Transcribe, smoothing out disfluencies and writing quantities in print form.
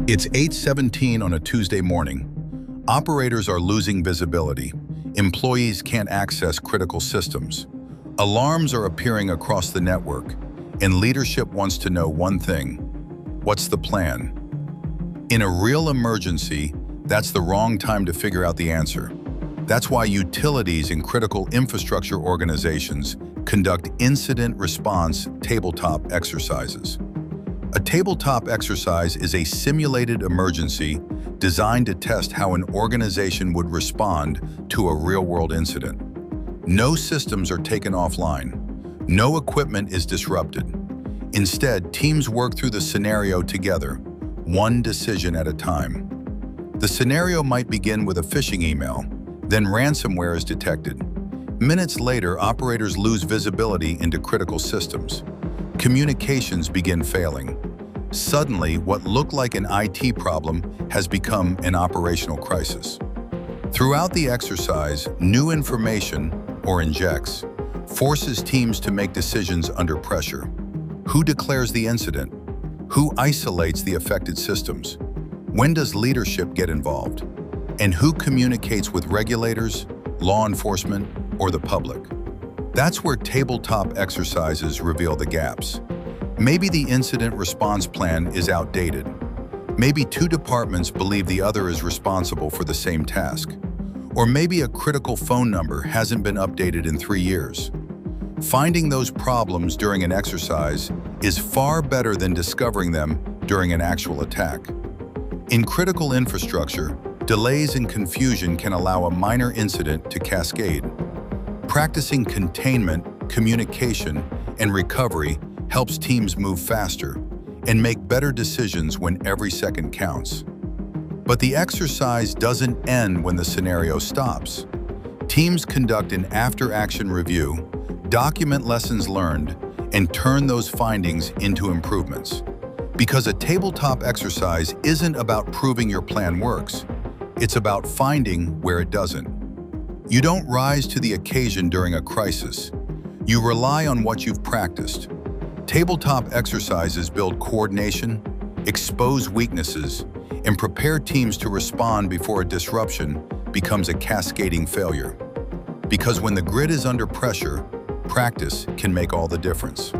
It's 8:17 on a Tuesday morning. Operators are losing visibility. Employees can't access critical systems. Alarms are appearing across the network, and leadership wants to know one thing: what's the plan? In a real emergency, that's the wrong time to figure out the answer. That's why utilities and critical infrastructure organizations conduct Incident Response Tabletop Exercises. A tabletop exercise is a simulated emergency designed to test how an organization would respond to a real-world incident. No systems are taken offline. No equipment is disrupted. Instead, teams work through the scenario together, one decision at a time. The scenario might begin with a phishing email, then ransomware is detected. Minutes later, operators lose visibility into critical systems. Communications begin failing. Suddenly, what looked like an IT problem has become an operational crisis. Throughout the exercise, new information, or injects, forces teams to make decisions under pressure. Who declares the incident? Who isolates the affected systems? When does leadership get involved? And who communicates with regulators, law enforcement, or the public? That's where tabletop exercises reveal the gaps. Maybe the incident response plan is outdated. Maybe two departments believe the other is responsible for the same task. Or maybe a critical phone number hasn't been updated in 3 years. Finding those problems during an exercise is far better than discovering them during an actual attack. In critical infrastructure, delays and confusion can allow a minor incident to cascade. Practicing containment, communication, and recovery helps teams move faster and make better decisions when every second counts. But the exercise doesn't end when the scenario stops. Teams conduct an after-action review, document lessons learned, and turn those findings into improvements. Because a tabletop exercise isn't about proving your plan works. It's about finding where it doesn't. You don't rise to the occasion during a crisis. You rely on what you've practiced. Tabletop exercises build coordination, expose weaknesses, and prepare teams to respond before a disruption becomes a cascading failure. Because when the grid is under pressure, practice can make all the difference.